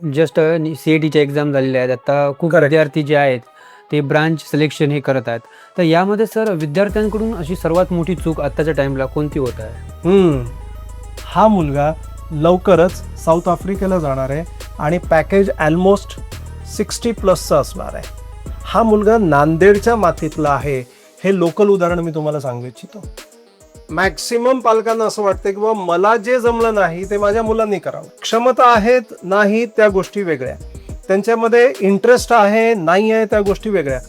Just CATच्या exam झालेल्या आहेत. आता खूप Correct. विद्यार्थी जे आहेत ते ब्रांच सिलेक्शन हे करत आहेत. तर यामध्ये सर विद्यार्थ्यांकडून अशी सर्वात मोठी चूक आत्ताच्या टाइमला कोणती होत आहे? हा मुलगा लवकरच साऊथ आफ्रिकेला जाणार आहे आणि पॅकेज ऑलमोस्ट 60+ असणार आहे. हा मुलगा नांदेडच्या मातीतला आहे. हे लोकल उदाहरण मी तुम्हाला सांगू इच्छितो. मॅक्सिमम पालकांना असं वाटतं की बाबा मला जे जमलं नाही ते माझ्या मुलांनी करावं. क्षमता आहेत नाही त्या गोष्टी वेगळ्या, त्यांच्यामध्ये इंटरेस्ट आहे नाही आहे त्या गोष्टी वेगळ्या.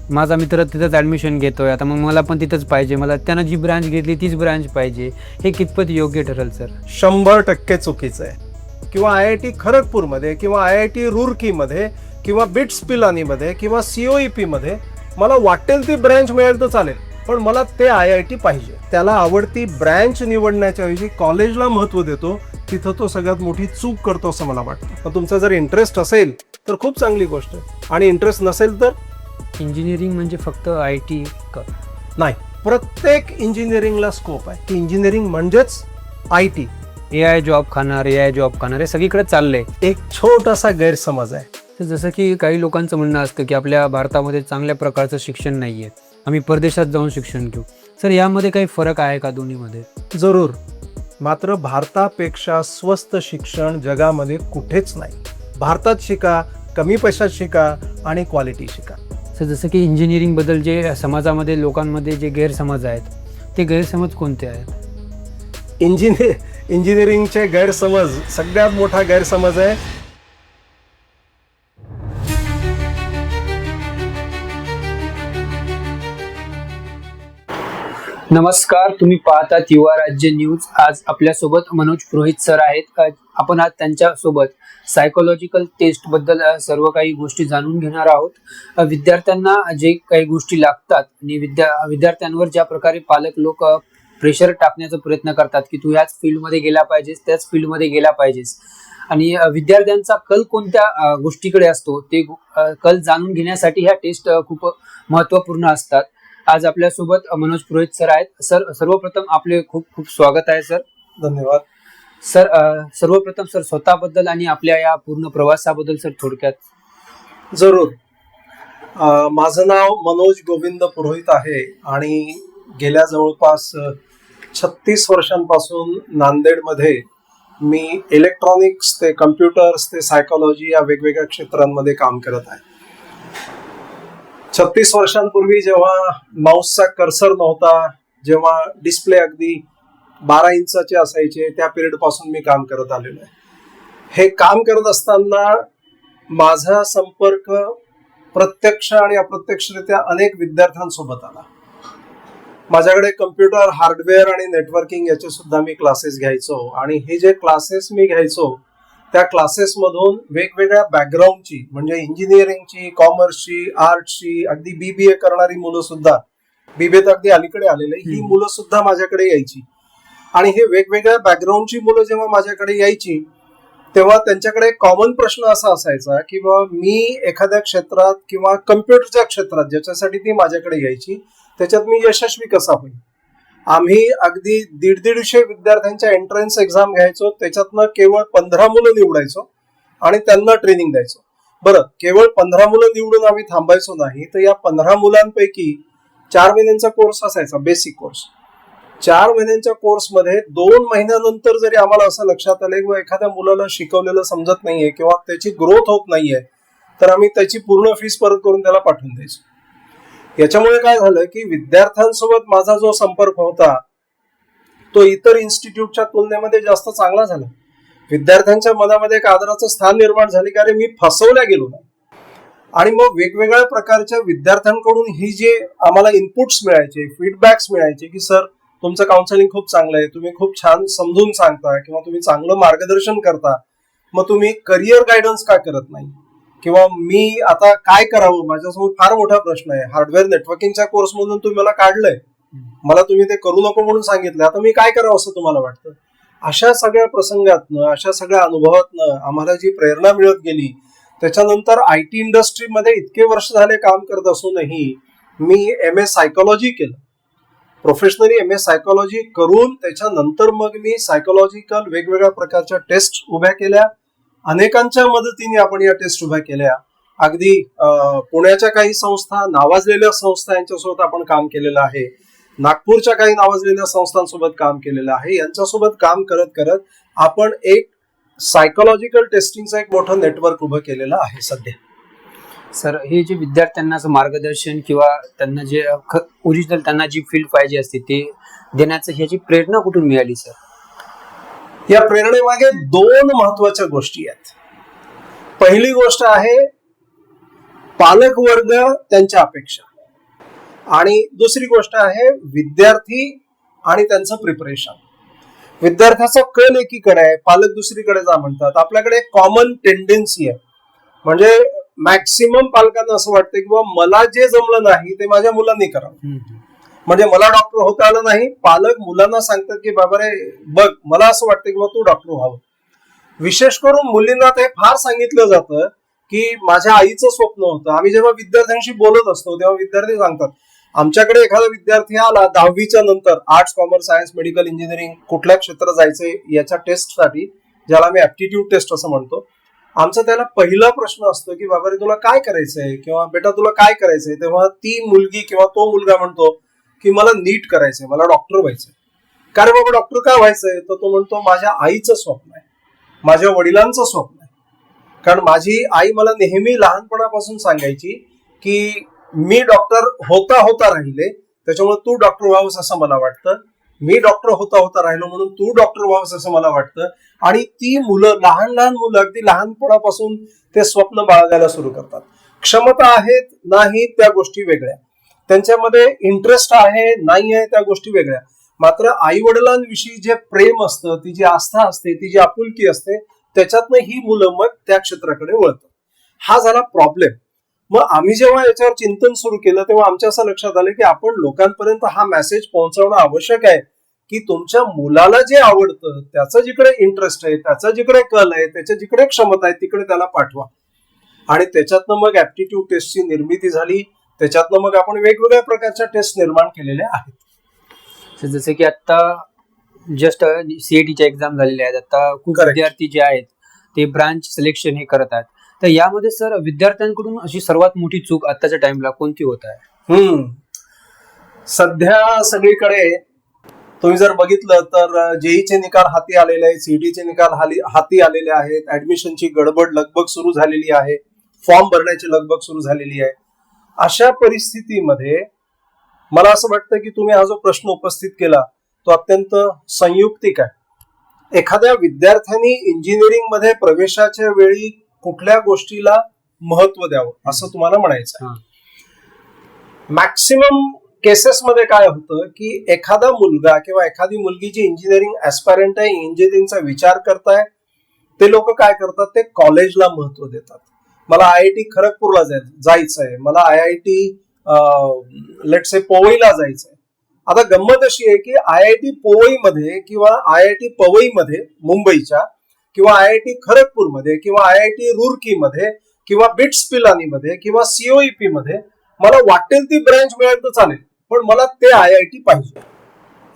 माझा मित्र तिथंच ॲडमिशन घेतोय, आता मग मला पण तिथंच पाहिजे, मला त्यानं जी ब्रांच घेतली तीच ब्रांच पाहिजे, हे कितपत योग्य ठरेल सर? 100% चुकीचं आहे. किंवा IIT खरगपूरमध्ये किंवा IIT रुरकीमध्ये किंवा बिट्स पिलानीमध्ये किंवा COEP मध्ये मला वाटेल ती ब्रँच मिळेल तर चालेल, पण मला ते IIT पाहिजे. त्याला आवडती ब्रँच निवडण्याच्या ऐवजी कॉलेजला महत्त्व देतो, तिथं तो सगळ्यात मोठी चूक करतो असं मला वाटतं. पण तुमचा जर इंटरेस्ट असेल तर खूप चांगली गोष्ट आहे, आणि इंटरेस्ट नसेल तर इंजिनिअरिंग म्हणजे फक्त IT नाही. प्रत्येक इंजिनिअरिंगला स्कोप आहे. की इंजिनिअरिंग म्हणजेच IT. AI जॉब खाणार हे सगळीकडे चाललंय. एक छोटासा गैरसमज आहे. तर जसं की काही लोकांचं म्हणणं असतं की आपल्या भारतामध्ये चांगल्या प्रकारचं शिक्षण नाही आहे, आम्ही परदेशात जाऊन शिक्षण घेऊ. सर यामध्ये काही फरक आहे का दोन्हीमध्ये? जरूर. मात्र भारतापेक्षा स्वस्त शिक्षण जगामध्ये कुठेच नाही. भारतात शिका, कमी पैशात शिका आणि क्वालिटी शिका. सर जसं की इंजिनिअरिंगबद्दल जे समाजामध्ये लोकांमध्ये जे गैरसमज आहेत ते गैरसमज कोणते आहेत? इंजिनिअरिंगचे गैरसमज सगळ्यात मोठा गैरसमज आहे नमस्कार, तुम्ही पाहतात युवा राज्य न्यूज. आज आपल्यासोबत मनोज पुरोहित सर आहेत. आपण आज त्यांच्यासोबत सायकोलॉजिकल टेस्ट बद्दल सर्व काही गोष्टी जाणून घेणार आहोत. विद्यार्थ्यांना जे काही गोष्टी लागतात आणि विद्यार्थ्यांवर ज्या प्रकारे पालक लोक प्रेशर टाकण्याचा प्रयत्न करतात की तू ह्याच फील्डमध्ये गेला पाहिजेस, त्याच फील्डमध्ये गेला पाहिजेस, आणि विद्यार्थ्यांचा कल कोणत्या गोष्टीकडे असतो ते कल जाणून घेण्यासाठी ह्या टेस्ट खूप महत्त्वपूर्ण असतात. आज आपल्यासोबत मनोज पुरोहित सर आहेत. सर सर्वप्रथम आपले खूप खूप स्वागत आहे सर. धन्यवाद सर. सर्वप्रथम सर स्वतःबद्दल आणि आपल्या या पूर्ण प्रवासाबद्दल सर थोडक्यात. जरूर. माझं नाव मनोज गोविंद पुरोहित आहे आणि गेल्या जवळपास 36 वर्षांपासून नांदेडमध्ये मी इलेक्ट्रॉनिक्स ते कम्प्युटर्स ते सायकोलॉजी या वेगवेगळ्या क्षेत्रांमध्ये काम करत आहे. 36 वर्षांपूर्वी जेव्हा माऊसचा कर्सर नव्हता, जेव्हा डिस्प्ले अगदी 12 इंचाचे असायचे, त्या पिरियड पासून मी काम करत आलेलो आहे. हे काम करत असताना माझा संपर्क प्रत्यक्ष आणि अप्रत्यक्षरित्या अनेक विद्यार्थ्यांसोबत आला. माझ्याकडे कम्प्युटर हार्डवेअर आणि नेटवर्किंग याचे सुद्धा मी क्लासेस घ्यायचो, आणि हे जे क्लासेस मी घ्यायचो त्या क्लासेसमधून वेगवेगळ्या बॅकग्राऊंडची, म्हणजे इंजिनिअरिंगची, कॉमर्सची, आर्ट्सची, अगदी BBA करणारी मुलं सुद्धा, BBA तर अगदी अलीकडे आलेले, ही मुलं सुद्धा माझ्याकडे यायची. आणि हे वेगवेगळ्या बॅकग्राऊंडची मुलं जेव्हा माझ्याकडे यायची तेव्हा त्यांच्याकडे कॉमन प्रश्न असा असायचा की बाबा मी एखाद्या क्षेत्रात किंवा कम्प्युटरच्या क्षेत्रात ज्याच्यासाठी ती माझ्याकडे यायची त्याच्यात मी यशस्वी कसा होईल. आम्ही अगदी 150 विद्यार्थ्यांच्या एंट्रन्स एक्झाम घ्यायचो, त्याच्यातनं केवळ 15 मुलं निवडायचो आणि त्यांना ट्रेनिंग द्यायचो. बरं, केवळ 15 मुलं निवडून आम्ही थांबायचो नाही, तर या 15 मुलांपैकी 4 महिन्यांचा कोर्स असायचा, बेसिक कोर्स. 4 महिन्यांच्या कोर्समध्ये 2 महिन्यानंतर जरी आम्हाला असं लक्षात आलं की एखाद्या मुलाला शिकवलेलं समजत नाहीये किंवा त्याची ग्रोथ होत नाहीये, तर आम्ही त्याची पूर्ण फीस परत करून त्याला पाठवून द्यायचो. याच्यामुळे काय झालं की विद्यार्थ्यांसोबत माझा जो संपर्क होता तो इतर इन्स्टिट्यूटच्या तुलनेमध्ये जास्त चांगला झाला. विद्यार्थ्यांच्या मनामध्ये एक आदराचं स्थान निर्माण झाले की अरे मी फसवल्या गेलो नाही. आणि मग वेगवेगळ्या प्रकारच्या विद्यार्थ्यांकडून ही जे आम्हाला इनपुट्स मिळायचे, फीडबॅक्स मिळायचे की सर तुमचं काउन्सिलिंग खूप चांगलं आहे, तुम्ही खूप छान समजून सांगता किंवा तुम्ही चांगलं मार्गदर्शन करता, मग तुम्ही करिअर गायडन्स का करत नाही, किंवा मी आता काय करावं, माझ्यासमोर फार मोठा प्रश्न आहे. हार्डवेअर नेटवर्किंगच्या कोर्समधून तुम्ही मला काढलंय, मला तुम्ही ते करू नको म्हणून सांगितलं, आता मी काय करावं असं तुम्हाला वाटतं. अशा सगळ्या प्रसंगातनं, अशा सगळ्या अनुभवातनं आम्हाला जी प्रेरणा मिळत गेली, त्याच्यानंतर IT इंडस्ट्रीमध्ये इतके वर्ष झाले काम करत असूनही मी MA सायकोलॉजी केलं, प्रोफेशनली MA सायकोलॉजी करून त्याच्यानंतर मग मी सायकोलॉजिकल वेगवेगळ्या प्रकारच्या टेस्ट उभ्या केल्या अनेकांच्या मदतीने आपण या टेस्ट उभ्या केल्या. अगदी पुण्याच्या काही संस्था, नावाजलेल्या संस्था यांच्यासोबत आपण काम केलेलं आहे. नागपूरच्या काही नावाजलेल्या संस्थांसोबत काम केलेलं आहे. यांच्यासोबत काम करत करत आपण एक सायकोलॉजिकल टेस्टिंगचं एक मोठं नेटवर्क उभं केलेलं आहे सध्या. सर, हे जे विद्यार्थ्यांना असं मार्गदर्शन किंवा त्यांना जे ओरिजिनल त्यांना जी फील्ड पाहिजे असते ते देण्याचं ह्याची प्रेरणा कुठून मिळाली सर? या प्रेरणेमागे दोन महत्वाच्या गोष्टी आहेत. पहिली गोष्ट आहे पालक वर्ग त्यांच्या अपेक्षा, आणि दुसरी गोष्ट आहे विद्यार्थी आणि त्यांचं प्रिपरेशन. विद्यार्थ्याचा कल एकीकडे आहे, पालक दुसरीकडे जा म्हणतात. आपल्याकडे कॉमन टेंडन्सी आहे, म्हणजे मॅक्सिमम पालकांना असं वाटतं की बाबा मला जे जमलं नाही ते माझ्या मुलांनी करावं. म्हणजे मला डॉक्टर होता आलं नाही, पालक मुलांना सांगतात की बाबा रे बघ मला असं वाटतं की बाबा तू डॉक्टर व्हावं. विशेष करून मुलींना ते फार सांगितलं जातं की माझ्या आईचं स्वप्न होतं. आम्ही जेव्हा विद्यार्थ्यांशी बोलत असतो तेव्हा विद्यार्थी सांगतात आमच्याकडे एखादा विद्यार्थी आला 10वीच्या नंतर arts, commerce, science, medical, engineering कुठल्या क्षेत्रात जायचंय याच्या टेस्टसाठी, ज्याला आम्ही ऍप्टिट्यूड टेस्ट असं म्हणतो, आमचा त्याला पहिला प्रश्न असतो की बाबा रे तुला काय करायचंय किंवा बेटा तुला काय करायचंय. तेव्हा ती मुलगी किंवा तो मुलगा म्हणतो की मला नीट करायचंय, मला डॉक्टर व्हायचंय. का रे बाबा डॉक्टर का व्हायचंय? तर तो म्हणतो माझ्या आईचं स्वप्न आहे, माझ्या वडिलांचं स्वप्न आहे. कारण माझी आई मला नेहमी लहानपणापासून सांगायची की मी डॉक्टर होता होता राहिले त्याच्यामुळे तू डॉक्टर व्हावंस असं मला वाटतं, मी डॉक्टर होता होता राहिलो म्हणून तू डॉक्टर व्हावंस असं मला वाटतं. आणि ती मुलं, लहान लहान मुलं अगदी लहानपणापासून ते स्वप्न बाळगायला सुरू करतात. क्षमता आहेत नाही त्या गोष्टी वेगळ्या, त्यांच्यामध्ये इंटरेस्ट आहे नाही आहे त्या गोष्टी वेगळ्या, मात्र आई वडिलांविषयी जे प्रेम असतं, ती जी आस्था असते, ती जी आपुलकी असते, त्याच्यातनं ही मुलं मग त्या क्षेत्राकडे वळतात. हा झाला प्रॉब्लेम. मग आम्ही जेव्हा याच्यावर चिंतन सुरू केलं तेव्हा आमच्या असं लक्षात आलं की आपण लोकांपर्यंत हा मेसेज पोहोचवणं आवश्यक आहे की तुमच्या मुलाला जे आवडतं, त्याचं जिकडे इंटरेस्ट आहे, त्याचं जिकडे कल आहे, त्याच्या जिकडे क्षमता आहे तिकडे त्याला पाठवा. आणि त्याच्यातनं मग ऍप्टिट्यूड टेस्टची निर्मिती झाली. त्याच्यातनं मग आपण वेगवेगळ्या प्रकारच्या टेस्ट निर्माण केलेल्या आहेत. जसे की आता जस्ट सीएटीच्या एक्झाम झालेल्या आहेत, आता खूप Correct. विद्यार्थी जे आहेत ते ब्रांच सिलेक्शन हे करत आहेत. तर यामध्ये सर विद्यार्थ्यांकडून अशी सर्वात मोठी चूक आताच्या टाइमला कोणती होत आहे? सध्या सगळीकडे तुम्ही जर बघितलं तर जेईचे निकाल हाती आलेले आहेत, सीईटीचे निकाल हाती आलेले आहेत, ऍडमिशनची गडबड लगबग सुरू झालेली आहे, फॉर्म भरण्याची लगबग सुरू झालेली आहे. अशा परिस्थितीमध्ये मला असं वाटतं की तुम्ही हा जो प्रश्न उपस्थित केला तो अत्यंत संयुक्तिक आहे. एखाद्या विद्यार्थ्यांनी इंजिनिअरिंग मध्ये प्रवेशाच्या वेळी कुठल्या गोष्टीला महत्व द्यावं असं तुम्हाला म्हणायचं आहे. मॅक्सिमम केसेसमध्ये काय होतं की एखादा मुलगा किंवा एखादी मुलगी जी इंजिनिअरिंग ऍस्पायरंट आहे, इंजिनिअरिंगचा विचार करताय, ते लोक काय करतात, ते कॉलेजला महत्व देतात. मला IIT खरगपूरला जायचंय, मला IIT लेट्स से पवईला जायचंय. आता गंमत अशी आहे की IIT पवईमध्ये किंवा IIT पवईमध्ये मुंबईच्या किंवा IIT खरगपूरमध्ये किंवा IIT रुरकीमध्ये किंवा बिट्स पिलानीमध्ये किंवा COEP मध्ये मला वाटेल ती ब्रँच मिळेल तर चालेल, पण मला ते IIT पाहिजे.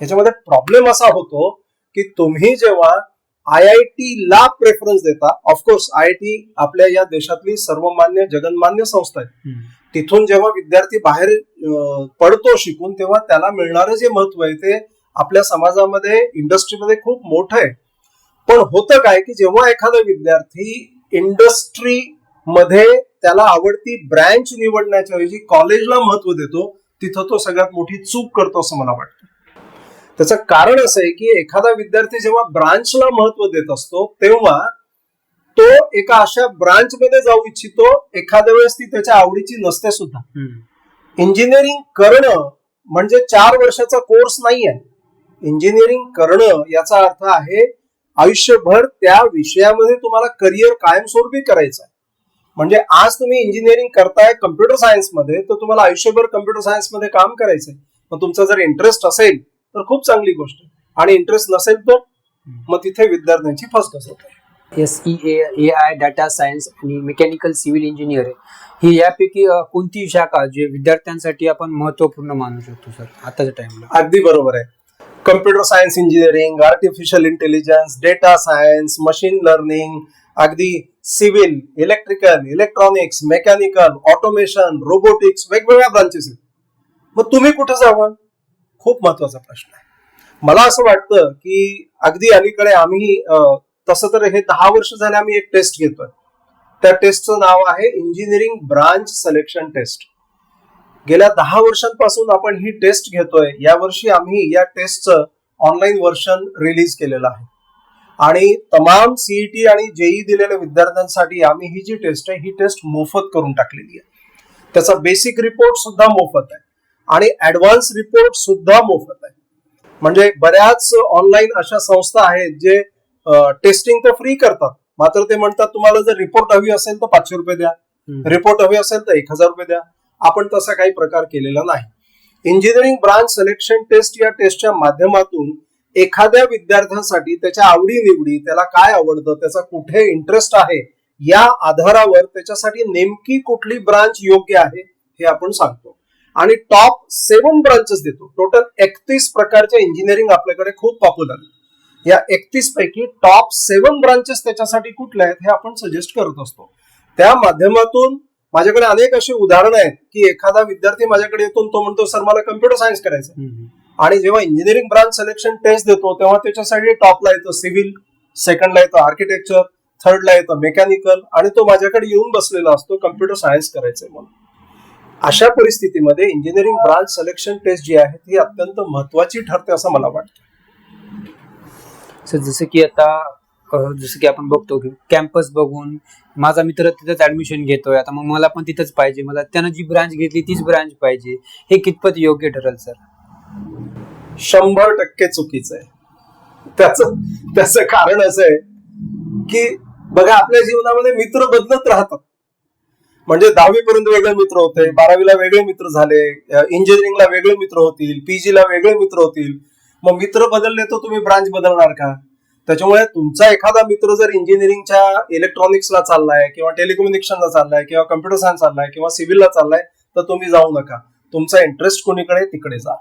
याच्यामध्ये प्रॉब्लेम असा होतो की तुम्ही जेव्हा IIT ला प्रेफरन्स देता, ऑफकोर्स IIT आपल्या या देशातली सर्वमान्य जगन्मान्य संस्था आहे, तिथून जेव्हा विद्यार्थी बाहेर पडतो शिकून तेव्हा त्याला मिळणारं जे महत्व आहे ते आपल्या समाजामध्ये, इंडस्ट्रीमध्ये खूप मोठं आहे. पण होतं काय की जेव्हा एखादा विद्यार्थी इंडस्ट्री मध्ये त्याला आवडती ब्रँच निवडण्याच्या ऐवजी कॉलेजला महत्व देतो, तिथं तो सगळ्यात मोठी चूक करतो असं मला वाटतं. त्याचं कारण असं आहे की एखादा विद्यार्थी जेव्हा ब्रांचला महत्व देत असतो तेव्हा तो एका अशा ब्रांच मध्ये जाऊ इच्छितो, एखाद्या वेळेस ती त्याच्या आवडीची नसते सुद्धा. इंजिनिअरिंग करणं म्हणजे 4 वर्षाचा कोर्स नाही आहे. इंजिनिअरिंग करणं याचा अर्थ आहे आयुष्यभर त्या विषयामध्ये तुम्हाला करिअर कायमस्वरूपी करायचं आहे. म्हणजे आज तुम्ही इंजिनिअरिंग करताय कम्प्युटर सायन्स मध्ये, तर तुम्हाला आयुष्यभर कम्प्युटर सायन्स मध्ये काम करायचंय. मग तुमचा जर इंटरेस्ट असेल तर खूप चांगली गोष्ट आहे, आणि इंटरेस्ट नसेल तर मग तिथे विद्यार्थ्यांची फसगत होते. AI डाटा सायन्स आणि मेकॅनिकल सिव्हिल इंजिनियर ही यापैकी कोणती शाखा जे विद्यार्थ्यांसाठी आपण महत्वपूर्ण मानू शकतो सर आताच्या टाइमला? अगदी बरोबर आहे. Computer science engineering, artificial intelligence, data science, machine learning, अगदी civil, electrical, electronics, mechanical, automation, robotics, वेगवेगळ्या ब्रांचेस आहेत. मग तुम्ही कुठे जावा? खूप महत्वाचा प्रश्न आहे. मला असं वाटतं की अगदी अलीकडे आम्ही तसं तर हे 10 वर्ष झाले आम्ही एक टेस्ट घेतोय. त्या टेस्टचं नाव आहे इंजिनिअरिंग ब्रांच सिलेक्शन टेस्ट. गेल्या 10 वर्षांपासून आपण ही टेस्ट घेतोय. यावर्षी आम्ही या टेस्टचं ऑनलाईन व्हर्जन रिलीज केलेलं आहे आणि तमाम सीईटी आणि जेई दिलेल्या विद्यार्थ्यांसाठी आम्ही ही जी टेस्ट आहे ही टेस्ट मोफत करून टाकलेली आहे. त्याचा बेसिक रिपोर्ट सुद्धा मोफत आहे आणि ऍडव्हान्स रिपोर्ट सुद्धा मोफत आहे. म्हणजे बऱ्याच ऑनलाईन अशा संस्था आहेत जे टेस्टिंग तर फ्री करतात, मात्र ते म्हणतात तुम्हाला जर रिपोर्ट हवी असेल तर 500 रुपये द्या, रिपोर्ट हवी असेल तर 1000 रुपये द्या. आपण तसा काही प्रकार केलेला नाही. इंजिनिअरिंग ब्रांच सिलेक्शन टेस्ट या टेस्टच्या माध्यमातून एखाद्या विद्यार्थ्यांसाठी त्याच्या आवडीनिवडी, त्याला काय आवडतं, त्याचा कुठे इंटरेस्ट आहे, या आधारावर त्याच्यासाठी नेमकी कुठली ब्रांच योग्य आहे हे आपण सांगतो आणि टॉप 7 ब्रांचेस देतो. टोटल 31 प्रकारच्या इंजिनिअरिंग आपल्याकडे खूप पॉप्युलर आहेत. या 31 पैकी टॉप 7 ब्रांचेस त्याच्यासाठी कुठल्या आहेत हे आपण सजेस्ट करत असतो. त्या माध्यमातून माझ्याकडे अनेक अशी उदाहरणं आहेत की एखादा विद्यार्थी माझ्याकडे येतो, तो म्हणतो सर मला कम्प्युटर सायन्स करायचं, आणि जेव्हा इंजिनिअरिंग ब्रांच सिलेक्शन टेस्ट देतो तेव्हा त्याच्यासाठी टॉपला येतं सिव्हिल, सेकंडला येतं आर्किटेक्चर, थर्डला येतं मेकॅनिकल, आणि तो माझ्याकडे येऊन बसलेला असतो कम्प्युटर सायन्स करायचंय म्हणून. अशा परिस्थितीमध्ये इंजिनिअरिंग ब्रांच सिलेक्शन टेस्ट जी आहे ती अत्यंत महत्वाची ठरते असं मला वाटतं. सर जसं की आपण बघतो की कॅम्पस बघून माझा मित्र तिथंच ऍडमिशन घेतोय, आता मग मला पण तिथंच पाहिजे, मला त्यानं जी ब्रांच घेतली तीच ब्रांच पाहिजे, हे कितपत योग्य ठरेल सर? 100% चुकीचं आहे. त्याचं कारण असं आहे की बघा आपल्या जीवनामध्ये मित्र बदलत राहतात. म्हणजे 10वी पर्यंत वेगळे मित्र होते, 12वीला वेगळे मित्र झाले, इंजिनिअरिंगला वेगळे मित्र होतील, पीजीला वेगळे मित्र होतील. मग मित्र बदलले तर तुम्ही ब्रांच बदलणार का? त्याच्यामुळे तुमचा एखादा मित्र जर इंजिनिअरिंगच्या इलेक्ट्रॉनिक्सला चाललाय किंवा टेलिकम्युनिकेशनला चाललाय किंवा कम्प्युटर सायन्स चाललाय किंवा सिव्हिलला चाललाय तर तुम्ही जाऊ नका. तुमचा इंटरेस्ट कोणीकडे तिकडे जा.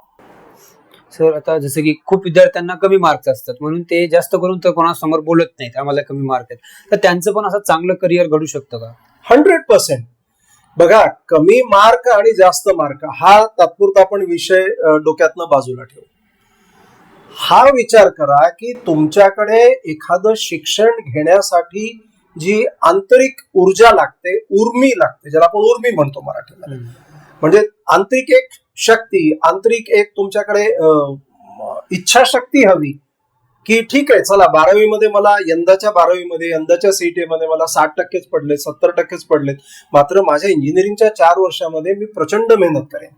सर आता जसं की खूप विद्यार्थ्यांना कमी मार्क्स असतात म्हणून ते जास्त करून तर कोणासमोर बोलत नाहीत, आम्हाला कमी मार्क आहेत, तर त्यांचं पण असं चांगलं करिअर घडू शकतं का? 100%. बघा कमी मार्क आणि जास्त मार्क हा तात्पुरता आपण विषय डोक्यातनं बाजूला ठेवू. हा विचार करा की तुमच्याकडे एखादं शिक्षण घेण्यासाठी जी आंतरिक ऊर्जा लागते, उर्मी लागते, ज्याला आपण उर्मी म्हणतो मराठीमध्ये, म्हणजे आंतरिक एक शक्ती, आंतरिक एक तुमच्याकडे इच्छाशक्ती हवी की ठीक आहे चला 12वी मध्ये मला यंदाच्या सीईटी मध्ये मला 60% पडले, 70% पडलेत, मात्र माझ्या इंजिनिअरिंगच्या 4 वर्षामध्ये मी प्रचंड मेहनत करेन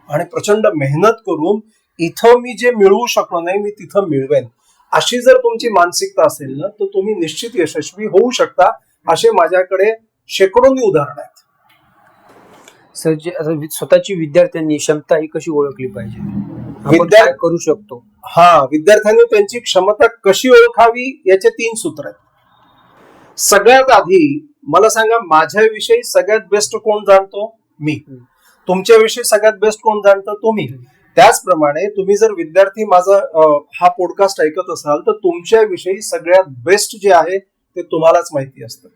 आणि प्रचंड मेहनत करून इथं मी जे मिळवू शकलो नाही मी तिथं मिळवेन. अशी जर तुमची मानसिकता असेल ना तर तुम्ही निश्चित यशस्वी होऊ शकता. असे माझ्याकडे शेकडोनी उदाहरण आहेत. सर जे स्वतःची विद्यार्थ्यांनी क्षमता ही कशी ओळखली पाहिजे, आपण काय करू शकतो? विद्यार्थ्यांनी त्यांची क्षमता कशी ओळखावी याचे 3 सूत्र आहेत. सगळ्यात आधी मला सांगा माझ्याविषयी सगळ्यात बेस्ट कोण जाणतो? मी. तुमच्याविषयी सगळ्यात बेस्ट कोण जाणतं? तुम्ही. त्याचप्रमाणे तुम्ही जर विद्यार्थी माझा हा पॉडकास्ट ऐकत असाल तर तुमच्याविषयी सगळ्यात बेस्ट जे आहे ते तुम्हालाच माहिती असतं.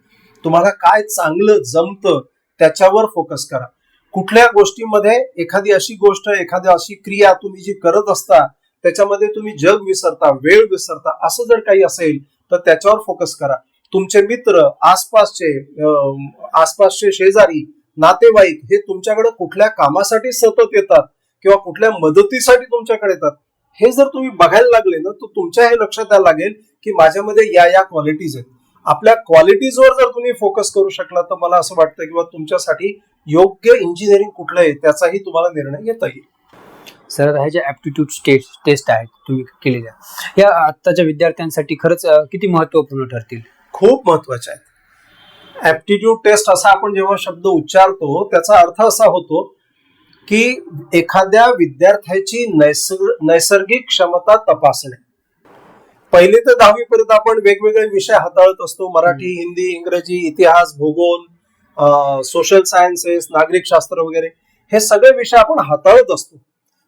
तुम्हाला काय चांगलं जमतं त्याच्यावर फोकस करा. कुठल्या गोष्टीमध्ये एखादी अशी गोष्ट, एखादी अशी क्रिया तुम्ही जी करत असता त्याच्यामध्ये तुम्ही जग विसरता, वेळ विसरता, असं जर काही असेल तर त्याच्यावर फोकस करा. तुमचे मित्र, आसपासचे शेजारी, नातेवाईक हे तुमच्याकडे कुठल्या कामासाठी सतत येतात किंवा कुठल्या मदतीसाठी तुमच्याकडे येतात हे जर तुम्ही बघायला लागले ना तर तुमच्या हे लक्षात यायला लागेल की माझ्यामध्ये या क्वालिटीज आहेत. आपल्या क्वालिटीजवर जर तुम्ही फोकस करू शकला तर मला असं वाटतं की तुमच्यासाठी योग्य इंजिनिअरिंग कुठलं आहे त्याचाही तुम्हाला निर्णय घेता येईल. सर ह्या ज्या ऍप्टिट्यूड टेस्ट आहेत तुम्ही केलेल्या, या आत्ताच्या विद्यार्थ्यांसाठी खरंच किती महत्वपूर्ण ठरतील? खूप महत्वाच्या आहेत. ऍप्टिट्यूड टेस्ट असा आपण जेव्हा शब्द उच्चारतो त्याचा अर्थ असा होतो की एखाद्या विद्यार्थ्याची नैसर्गिक क्षमता तपासणे. 1ली ते 10वी पर्यंत आपण वेगवेगळे विषय हाताळत असतो. मराठी, हिंदी, इंग्रजी, इतिहास, भूगोल, सोशल सायन्सेस, नागरिक शास्त्र वगैरे हे सगळे विषय आपण हाताळत असतो.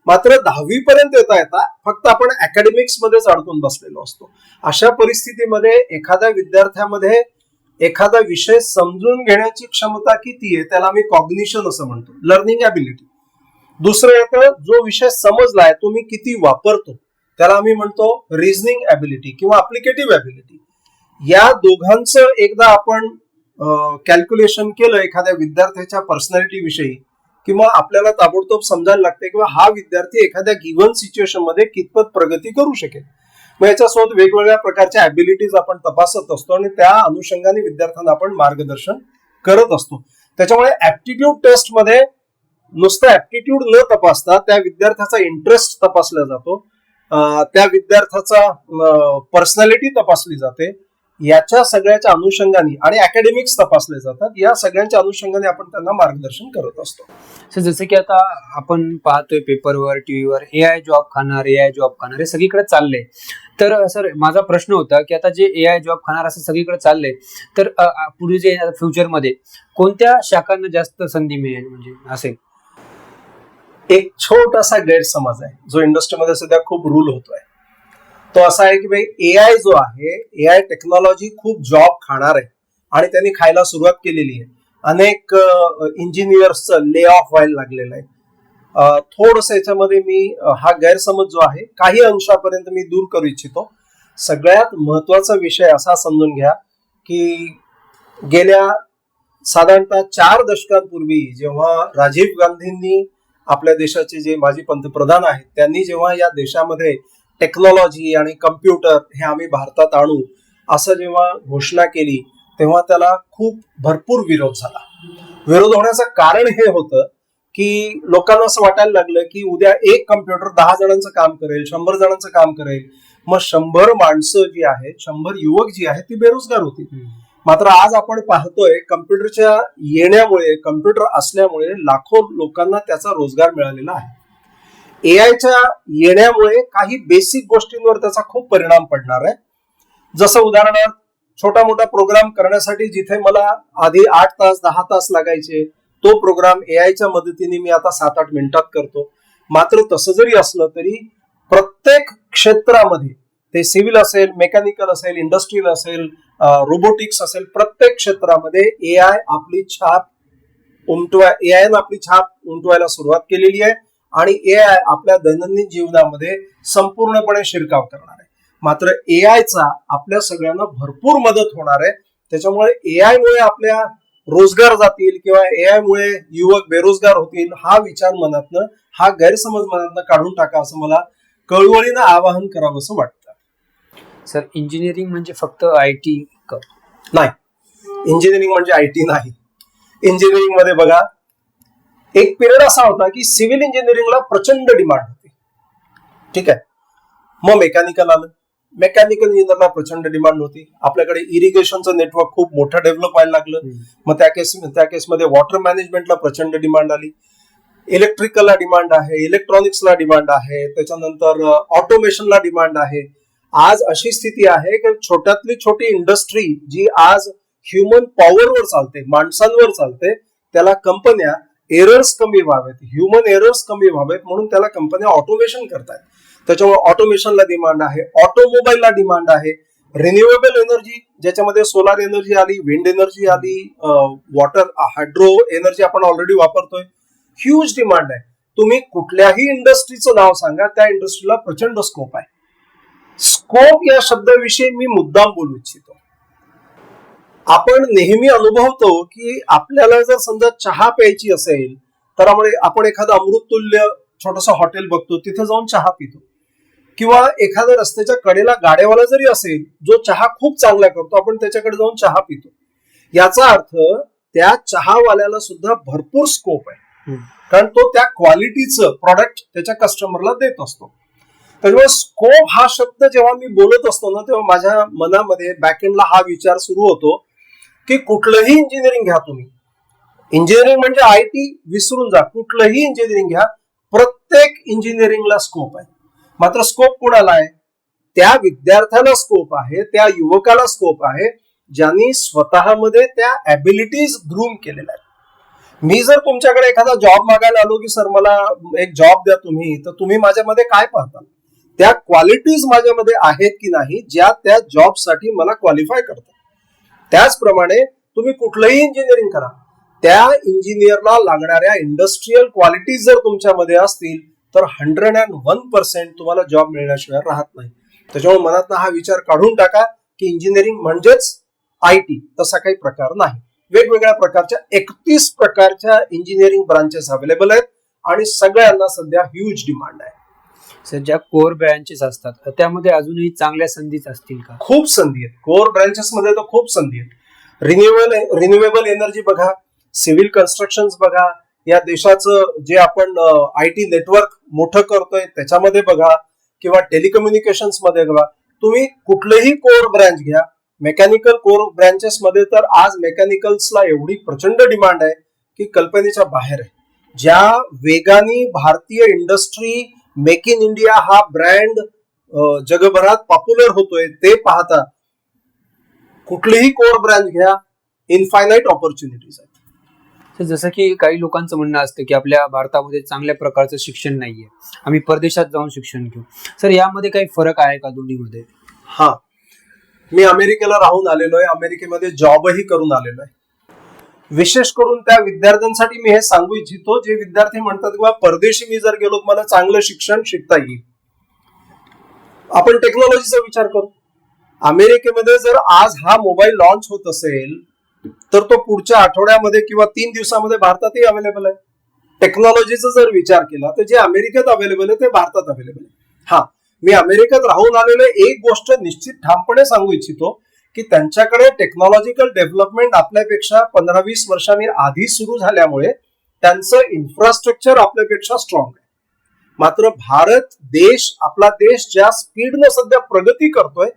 मात्र 10वी पर्यंत येता फक्त आपण अकॅडमिक्स मध्येच अडकून बसलेलो असतो. अशा परिस्थितीमध्ये एखाद्या विद्यार्थ्यामध्ये एखादा विषय समजून घेण्याची क्षमता किती आहे त्याला आम्ही कॉग्निशन असं म्हणतो, लर्निंग ॲबिलिटी. दुसरं येतं जो विषय समजलाय तो मी किती वापरतो त्याला आम्ही म्हणतो रिझनिंग ॲबिलिटी किंवा अप्लिकेटिव्ह ॲबिलिटी. या दोघांचं एकदा आपण कॅल्क्युलेशन केलं एखाद्या विद्यार्थ्याच्या पर्सनॅलिटी विषयी, किंवा आपल्याला ताबडतोब समजायला लागते किंवा हा विद्यार्थी एखाद्या गिव्हन सिच्युएशन मध्ये कितपत प्रगती करू शकेल. मग याच्यासोबत वेगवेगळ्या प्रकारच्या ॲबिलिटीज आपण तपासत असतो आणि त्या अनुषंगाने विद्यार्थ्यांना आपण मार्गदर्शन करत असतो. त्याच्यामुळे ऍप्टिट्यूड टेस्ट मध्ये नुसतं ऍप्टिट्यूड न तपासता त्या विद्यार्थ्याचा इंटरेस्ट तपासला जातो, त्या विद्यार्थ्याचा पर्सनॅलिटी तपासली जाते, याच्या सगळ्याच्या अनुषंगाने आणि अकॅडमिक्स तपासले जातात. या सगळ्यांच्या अनुषंगाने आपण त्यांना मार्गदर्शन करत असतो. सर जसं की आता आपण पाहतोय पेपरवर, टीव्हीवर एआय जॉब खाणार, एआय जॉब खाणार हे सगळीकडे चाललंय. तर सर माझा प्रश्न होता की आता जे एआय जॉब खाणार असं सगळीकडे चाललंय, तर पुढे जे फ्युचरमध्ये कोणत्या शाखांना जास्त संधी मिळेल म्हणजे असेल? एक छोटासा गैरसमज आहे जो इंडस्ट्रीमध्ये सध्या खूप रूल होतोय. तो असा आहे की भाई एआय जो आहे, एआय टेक्नॉलॉजी खूप जॉब खाणार आहे आणि त्यांनी खायला सुरुवात केलेली आहे. अनेक इंजिनियर्सचं ले ऑफ व्हायला लागलेलं आहे. थोडंसं याच्यामध्ये मी हा गैरसमज जो आहे काही अंशापर्यंत मी दूर करू इच्छितो. सगळ्यात महत्वाचा विषय असा समजून घ्या की गेल्या साधारणतः 4 दशकांपूर्वी जेव्हा राजीव गांधींनी आपल्या देशाचे जे माजी पंतप्रधान आहेत त्यांनी जेव्हा या देशामध्ये टेक्नॉलॉजी आणि कम्प्युटर हे आम्ही भारतात आणू असं जेव्हा घोषणा केली तेव्हा त्याला खूप भरपूर विरोध झाला. विरोध होण्याचं कारण हे होतं की लोकांना असं वाटायला लागलं की उद्या एक कम्प्युटर 10 जणांचं काम करेल, 100 जणांचं काम करेल, मग 100 माणसं जी आहेत, 100 युवक जी आहेत ती बेरोजगार होती. मात्र आज आपण पाहतोय कम्प्युटरच्या येण्यामुळे, कम्प्युटर असल्यामुळे लाखो लोकांना त्याचा रोजगार मिळालेला आहे. एआयच्या येण्यामुळे काही बेसिक गोष्टींवर त्याचा खूप परिणाम पडणार आहे. जसं उदाहरणार्थ छोटा मोठा प्रोग्राम करण्यासाठी जिथे मला आधी 8 तास 10 तास लागायचे तो प्रोग्राम एआयच्या मदतीने मी आता 7-8 मिनिटात करतो. मात्र तसं जरी असलं तरी प्रत्येक क्षेत्रामध्ये, ते सिव्हिल असेल, मेकॅनिकल असेल, इंडस्ट्रियल असेल, रोबोटिक्स असेल, प्रत्येक क्षेत्रामध्ये एआयने आपली छाप उमटवायला सुरुवात केलेली आहे आणि एआय आपल्या दैनंदिन जीवनामध्ये संपूर्णपणे शिरकाव करणार आहे. मात्र एआयचा आपल्या सगळ्यांना भरपूर मदत होणार आहे. त्याच्यामुळे एआय मुळे आपल्या रोजगार जातील किंवा एआय मुळे युवक बेरोजगार होतील हा विचार मनातनं, हा गैरसमज मनातनं काढून टाका असं मला कळवळीनं आवाहन करावं असं वाटतं. सर इंजिनिअरिंग म्हणजे फक्त आयटी नाही, इंजिनिअरिंग म्हणजे आयटी नाही. इंजिनिअरिंग मध्ये बघा एक पिरियड असा होता की सिव्हिल इंजिनिअरिंगला प्रचंड डिमांड होती. ठीक आहे, मग मेकॅनिकल आलं, मेकॅनिकल इंजिनिअरला प्रचंड डिमांड होती. आपल्याकडे इरिगेशनचं नेटवर्क खूप मोठं डेव्हलप व्हायला लागलं. मग त्या केसमध्ये वॉटर मॅनेजमेंटला प्रचंड डिमांड आली. इलेक्ट्रिकलला डिमांड आहे, इलेक्ट्रॉनिक्सला डिमांड आहे, त्याच्यानंतर ऑटोमेशनला डिमांड आहे. आज अशी स्थिती आहे की छोट्यातली छोटी इंडस्ट्री जी आज ह्युमन पॉवरवर चालते, माणसांवर चालते, त्याला कंपन्या एरर्स कमी व्हावेत, ह्युमन एरर्स कमी व्हावेत म्हणून त्याला कंपन्या ऑटोमेशन करतायत. त्याच्यामुळे ऑटोमेशनला डिमांड आहे, ऑटोमोबाईलला डिमांड आहे, रिन्युएबल एनर्जी ज्याच्यामध्ये सोलार एनर्जी आली, विंड एनर्जी आली, वॉटर हायड्रो एनर्जी आपण ऑलरेडी वापरतोय, ह्यूज डिमांड आहे. तुम्ही कुठल्याही इंडस्ट्रीचं नाव सांगा, त्या इंडस्ट्रीला प्रचंड स्कोप आहे. स्कोप या शब्दाविषयी मी मुद्दाम बोलू इच्छितो. आपण नेहमी अनुभवतो की आपल्याला जर समजा चहा प्यायची असेल तर आपण एखादं अमृततुल्य छोटंसं हॉटेल बघतो, तिथे जाऊन चहा पितो. किंवा एखाद्या रस्त्याच्या कडेला गाड्यावाला जरी असेल जो चहा खूप चांगला करतो, आपण त्याच्याकडे जाऊन चहा पितो. याचा अर्थ त्या चहावाल्याला सुद्धा भरपूर स्कोप आहे, कारण तो त्या क्वालिटीचं प्रॉडक्ट त्याच्या कस्टमरला देत असतो. त्याच्यामुळे स्कोप हा शब्द जेव्हा मी बोलत असतो ना तेव्हा माझ्या मनामध्ये बॅकएंडला हा विचार सुरू होतो की कुठलंही इंजिनिअरिंग घ्या तुम्ही, इंजिनिअरिंग म्हणजे आयटी विसरून जा, कुठलंही इंजिनिअरिंग घ्या, प्रत्येक इंजिनिअरिंगला स्कोप आहे. मात्र स्कोप कुणाला आहे? त्या विद्यार्थ्याला स्कोप आहे, त्या युवकाला स्कोप आहे ज्यांनी स्वतःमध्ये त्या ॲबिलिटीज ग्रूम केलेल्या आहेत. मी जर तुमच्याकडे एखादा जॉब मागायला आलो की सर मला एक जॉब द्या तुम्ही, तर तुम्ही माझ्यामध्ये काय पाहता? त्या क्वालिटीज माझ्यामध्ये आहेत की नाही ज्या त्या जॉबसाठी मला क्वालिफाय करतात. त्याचप्रमाणे तुम्ही कुठलंही इंजिनिअरिंग करा, त्या इंजिनियरला लागणाऱ्या इंडस्ट्रीयल क्वालिटीज जर तुमच्यामध्ये असतील तर 101% तुम्हाला जॉब मिळण्याशिवाय राहत नाही. त्याच्यामुळे मनातनं हा विचार काढून टाका की इंजिनिअरिंग म्हणजेच IT. तसा काही प्रकार नाही. वेगवेगळ्या प्रकारच्या 31 प्रकारच्या इंजिनिअरिंग ब्रांचेस अवेलेबल आहेत आणि सगळ्यांना सध्या ह्यूज डिमांड आहे. सर, ज्या कोर ब्रँचेस असतात त्यामध्ये अजूनही चांगल्या संधीच असतील का? खूप संधी आहेत. कोर ब्रँचेस मध्ये तर खूप संधी आहेत. रिन्युएबल एनर्जी बघा, सिव्हिल कन्स्ट्रक्शन बघा, या देशाचं जे आपण IT नेटवर्क मोठं करतोय त्याच्यामध्ये बघा, किंवा टेलिकम्युनिकेशन्स मध्ये बघा. तुम्ही कुठलेही कोर ब्रँच घ्या. मेकॅनिकल कोर ब्रँचेस मध्ये तर आज मेकॅनिकल्सला एवढी प्रचंड डिमांड आहे की कल्पनेच्या बाहेर आहे. ज्या वेगाने भारतीय इंडस्ट्री मेक इन इंडिया हा ब्रँड जगभरात पॉप्युलर होतोय ते पाहता कुठलीही कोर ब्रँच घ्या, इनफायनाईट ऑपॉर्च्युनिटीज आहेत. तर जसं की काही लोकांचं म्हणणं असतं की आपल्या भारतामध्ये चांगल्या प्रकारचं शिक्षण नाहीये, आम्ही परदेशात जाऊन शिक्षण घेऊ. सर, यामध्ये काही फरक आहे का दोन्हीमध्ये? हा, मी अमेरिकेला राहून आलेलो आहे, अमेरिकेमध्ये जॉबही करून आलेलो आहे. विशेष करून त्या विद्यार्थ्यांसाठी मी हे सांगू इच्छितो जे विद्यार्थी म्हणतात किंवा परदेशी मी जर गेलो मला चांगलं शिक्षण शिकता येईल. आपण टेक्नॉलॉजीचा विचार करू. अमेरिकेमध्ये जर आज हा मोबाईल लॉन्च होत असेल तर तो पुढच्या आठवड्यामध्ये किंवा 3 दिवसामध्ये भारतातही अवेलेबल आहे. टेक्नॉलॉजीचा जर विचार केला तर जे अमेरिकेत अवेलेबल आहे ते भारतात अवेलेबल आहे. हा, मी अमेरिकेत राहून आलेलो एक गोष्ट निश्चित ठामपणे सांगू इच्छितो की त्यांच्याकडे टेक्नॉलॉजिकल डेव्हलपमेंट आपल्यापेक्षा 15-20 वर्षांनी आधी सुरू झाल्यामुळे त्यांचं इन्फ्रास्ट्रक्चर आपल्यापेक्षा स्ट्रॉंग आहे. मात्र भारत देश, आपला देश ज्या स्पीडनं सध्या प्रगती करतोय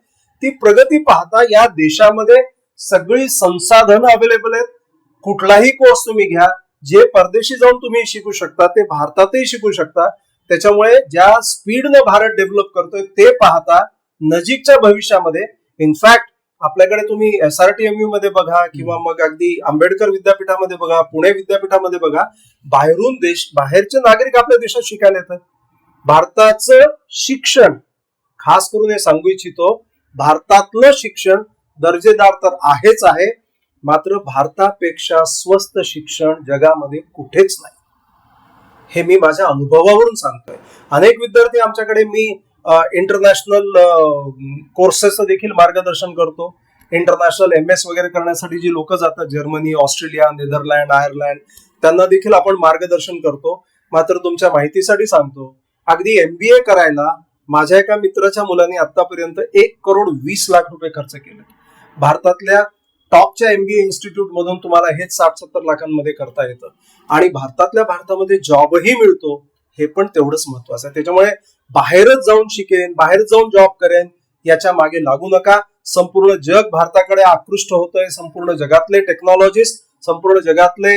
ती प्रगती पाहता या देशामध्ये सगळी संसाधनं अवेलेबल आहेत. कुठलाही कोर्स तुम्ही घ्या, जे परदेशी जाऊन तुम्ही शिकू शकता ते भारतातही शिकू शकता. त्याच्यामुळे ज्या स्पीडनं भारत डेव्हलप करतोय ते पाहता नजीकच्या भविष्यामध्ये इनफॅक्ट आपल्याकडे तुम्ही SRTMU मध्ये बघा किंवा मग अगदी आंबेडकर विद्यापीठामध्ये बघा, पुणे विद्यापीठामध्ये बघा, बाहेरचे नागरिक आपल्या देशात शिकायला येतात. भारताचं शिक्षण, खास करून हे सांगू इच्छितो, भारतातलं शिक्षण दर्जेदार तर आहेच आहे, मात्र भारतापेक्षा स्वस्त शिक्षण जगामध्ये कुठेच नाही. हे मी माझ्या अनुभवावरून सांगतोय. अनेक विद्यार्थी आमच्याकडे, मी इंटरनॅशनल कोर्सेसचं देखील मार्गदर्शन करतो. इंटरनॅशनल MS वगैरे करण्यासाठी जी लोक जातात जर्मनी, ऑस्ट्रेलिया, नेदरलँड, आयर्लंड, त्यांना देखील आपण मार्गदर्शन करतो. मात्र तुमच्या माहितीसाठी सांगतो, अगदी MBA करायला माझ्या एका मित्राच्या मुलाने आतापर्यंत 1,20,00,000 रुपये खर्च केले. भारतातल्या टॉपच्या MBA इन्स्टिट्यूट मधून तुम्हाला हेच 60-70 लाखांमध्ये करता येतं आणि भारतामध्ये जॉबही मिळतो. हे पण तेवढंच महत्वाचं आहे. त्याच्यामुळे बाहेरच जाऊन शिकेन, बाहेर जाऊन जॉब करेन याच्या मागे लागू नका. संपूर्ण जग भारताकडे आकृष्ट होतंय. संपूर्ण जगातले टेक्नॉलॉजिस्ट, संपूर्ण जगातले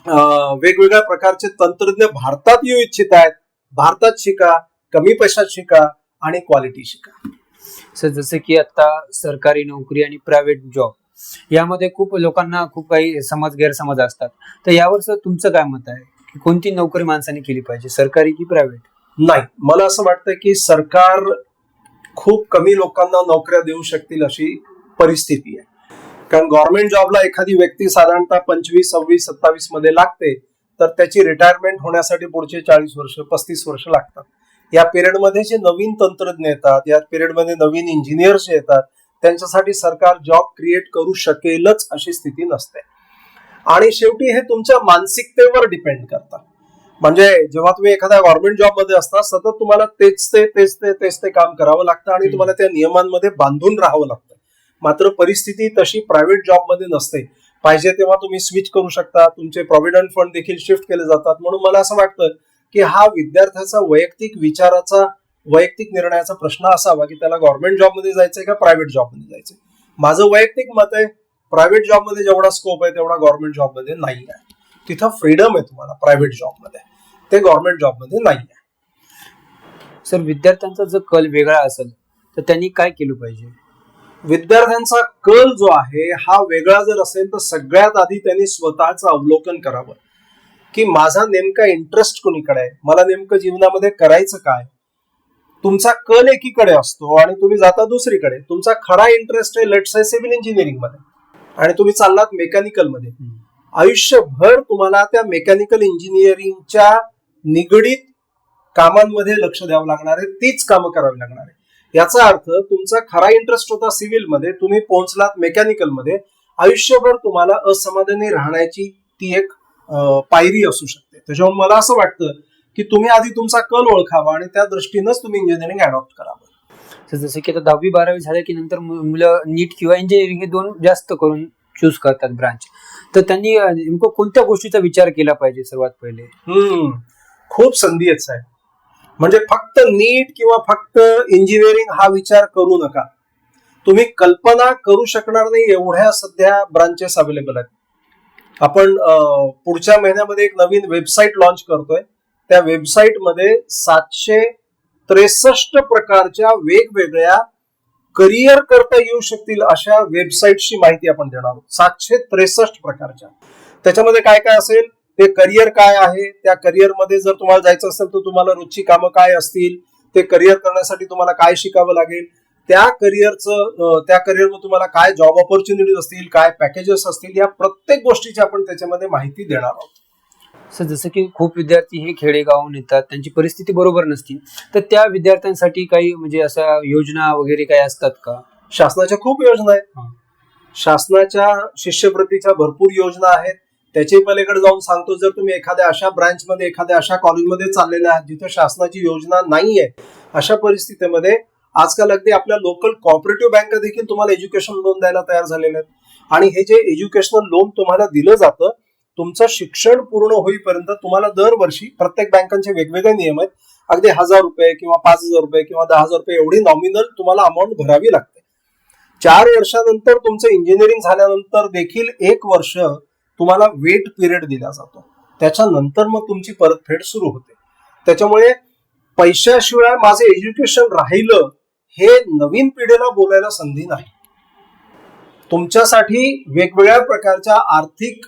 वेगवेगळ्या प्रकारचे तंत्रज्ञ भारतात येऊ इच्छित आहेत. भारतात शिका, कमी पैशात शिका आणि क्वालिटी शिका. सर, जसं की आता सरकारी नोकरी आणि प्रायव्हेट जॉब यामध्ये खूप लोकांना खूप काही गैरसमज असतात. तर यावर सर तुमचं काय मत आहे की कोणती नोकरी माणसाने केली पाहिजे, सरकारी की प्रायव्हेट? नाही, मला असं वाटतं की सरकार खूप कमी लोकांना नोकऱ्या देऊ शकतील अशी परिस्थिती आहे. कारण गव्हर्नमेंट जॉबला एखादी व्यक्ती साधारणतः 25, 26, 27 मध्ये लागते, तर त्याची रिटायरमेंट होण्यासाठी पुढचे 40 वर्ष, 35 वर्ष लागतात. या पिरियडमध्ये जे नवीन तंत्रज्ञ येतात, या पिरियडमध्ये नवीन इंजिनियर्स येतात, त्यांच्यासाठी सरकार जॉब क्रिएट करू शकेलच अशी स्थिती नसते. आणि शेवटी हे तुमच्या मानसिकतेवर डिपेंड करतं. म्हणजे जेव्हा तुम्ही एखाद्या गव्हर्नमेंट जॉब मध्ये असता, सतत तुम्हाला तेच ते काम करावं लागतं आणि तुम्हाला त्या नियमांमध्ये बांधून राहावं लागतं. मात्र परिस्थिती तशी प्रायव्हेट जॉब मध्ये नसते. पाहिजे तेव्हा तुम्ही स्विच करू शकता, तुमचे प्रॉव्हिडंट फंड देखील शिफ्ट केले जातात. म्हणून मला असं वाटतं की हा विद्यार्थ्याचा वैयक्तिक विचाराचा, वैयक्तिक निर्णयाचा प्रश्न असावा की त्याला गव्हर्नमेंट जॉबमध्ये जायचंय का प्रायव्हेट जॉबमध्ये जायचंय. माझं वैयक्तिक मत आहे, प्रायव्हेट जॉबमध्ये जेवढा स्कोप आहे तेवढा गव्हर्नमेंट जॉबमध्ये नाही आहे. तिथं फ्रीडम आहे तुम्हाला प्रायव्हेट जॉबमध्ये, ते गव्हर्नमेंट जॉबमध्ये नाही आहे. सर, विद्यार्थ्यांचा जर कल वेगळा असेल तर त्यांनी काय केलं पाहिजे? विद्यार्थ्यांचा कल जो आहे हा वेगळा जर असेल तर सगळ्यात आधी त्यांनी स्वतःचं अवलोकन करावं की माझा नेमका इंटरेस्ट कोणीकडे आहे, मला नेमकं जीवनामध्ये करायचं काय. तुमचा कल एकीकडे असतो आणि तुम्ही जाता दुसरीकडे. तुमचा खरा इंटरेस्ट आहे लेट्स से सिव्हिल इंजिनिअरिंग मध्ये आणि तुम्ही चाललात मेकॅनिकल मध्ये. आयुष्यभर तुम्हाला त्या मेकॅनिकल इंजिनिअरिंगच्या निगडीत कामांमध्ये लक्ष द्यावं लागणार आहे, तीच कामं करावी लागणार आहे. याचा अर्थ तुमचा खरा इंटरेस्ट होता सिव्हिल मध्ये, तुम्ही पोहोचलात मेकॅनिकल मध्ये. आयुष्यभर तुम्हाला असमाधानी राहण्याची ती एक पायरी असू शकते. त्याच्यामुळे मला असं वाटतं की तुम्ही आधी तुमचा कल ओळखावा आणि त्या दृष्टीनंच तुम्ही इंजिनिअरिंग अडॉप्ट करावं. जसं की आता 10वी-12वी झालं की नंतर मुलं नीट किंवा इंजिनिअरिंग हे दोन जास्त करून चूज करतात ब्रांच. तर त्यांनी नेमकं कोणत्या गोष्टीचा विचार केला पाहिजे सर्वात पहिले? खूप संधी आहेत साहेब. म्हणजे फक्त नीट किंवा फक्त इंजिनिअरिंग हा विचार करू नका. तुम्ही कल्पना करू शकणार नाही एवढ्या सध्या ब्रांचेस अवेलेबल आहेत. आपण पुढच्या महिन्यामध्ये एक नवीन वेबसाईट लॉन्च करतोय. त्या वेबसाईटमध्ये 763 प्रकारच्या वेगवेगळ्या करिअर करता येऊ शकतील अशा वेबसाईटची माहिती आपण देणार आहोत. 763 प्रकारच्या. त्याच्यामध्ये काय काय असेल, ते करिअर काय आहे, त्या करिअरमध्ये जर तुम्हाला जायचं असेल तर तुम्हाला रोजची कामं काय असतील, ते करिअर करण्यासाठी तुम्हाला काय शिकावं लागेल, त्या करिअरमध्ये तुम्हाला काय जॉब ऑपॉर्च्युनिटीज असतील, काय पॅकेजेस असतील, या प्रत्येक गोष्टीची आपण त्याच्यामध्ये माहिती देणार आहोत. सर जसं की खूप विद्यार्थी हे खेडेगावून येतात, त्यांची परिस्थिती बरोबर नसती, तर त्या विद्यार्थ्यांसाठी काही म्हणजे अशा योजना वगैरे काही असतात का? शासनाच्या खूप योजना आहेत. शासनाच्या शिष्यवृत्तीच्या भरपूर योजना आहेत. त्याच्या पलीकडे जाऊन सांगतो, जर तुम्ही एखाद्या अशा ब्रांचमध्ये, एखाद्या अशा कॉलेजमध्ये चाललेले आहात जिथे शासनाची योजना नाहीये, अशा परिस्थितीमध्ये आजकाल अगदी आपल्या लोकल कॉपरेटिव्ह बँका देखील तुम्हाला एज्युकेशन लोन द्यायला तयार झालेले आहेत. आणि हे जे एज्युकेशनल लोन तुम्हाला दिलं जातं, तुमचं शिक्षण पूर्ण होईपर्यंत तुम्हाला दरवर्षी प्रत्येक बँकांचे वेगवेगळे नियम आहेत. अगदी 1000 रुपये किंवा 5000 रुपये किंवा 10,000 रुपये एवढी नॉमिनल तुम्हाला अमाऊंट भरावी लागते. 4 वर्षानंतर तुमचं इंजिनिअरिंग झाल्यानंतर देखील 1 वर्ष तुम्हाला वेट पिरियड दिला जातो. त्याच्यानंतर मग तुमची परतफेड सुरू होते. त्याच्यामुळे पैशाशिवाय माझं एज्युकेशन राहिलं हे नवीन पिढीला बोलायला संधी नाही. तुमच्यासाठी वेगवेगळ्या प्रकारच्या आर्थिक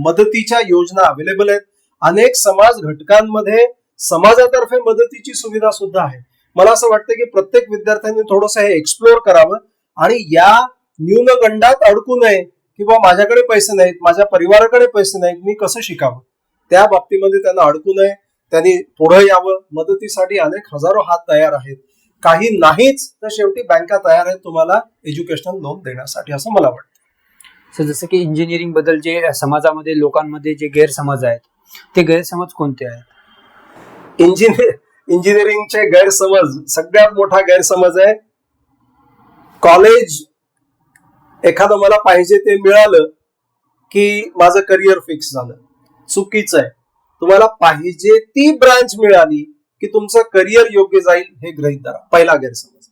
मदतीच्या योजना अवेलेबल आहेत. अनेक समाज घटकांमध्ये समाजातर्फे मदतीची सुविधा सुद्धा आहे. मला असं वाटतं की प्रत्येक विद्यार्थ्यांनी थोडंसं हे एक्सप्लोअर करावं आणि या न्यूनगंडात अडकू नये की बाबा माझ्याकडे पैसे नाहीत, माझ्या परिवाराकडे पैसे नाहीत, मी कसं शिकावं, त्या बाबतीमध्ये त्यांना अडकू नये. त्यांनी पुढे यावं. मदतीसाठी अनेक हजारो हात तयार आहेत. काही नाहीच तर शेवटी बँका तयार आहेत तुम्हाला एज्युकेशनल लोन देण्यासाठी, असं मला वाटतं. सर जसं की इंजिनिअरिंग बद्दल जे समाजामध्ये लोकांमध्ये जे गैरसमज आहेत, ते गैरसमज कोणते आहेत? इंजिनिअरिंगचे गैरसमज, सगळ्यात मोठा गैरसमज आहे कॉलेज एखादं मला पाहिजे ते मिळालं की माझं करिअर फिक्स झालं. चुकीचं आहे. तुम्हाला पाहिजे ती ब्रांच मिळाली की तुमचं करिअर योग्य जाईल हे गृहीत धरा. पहिला गैरसमज.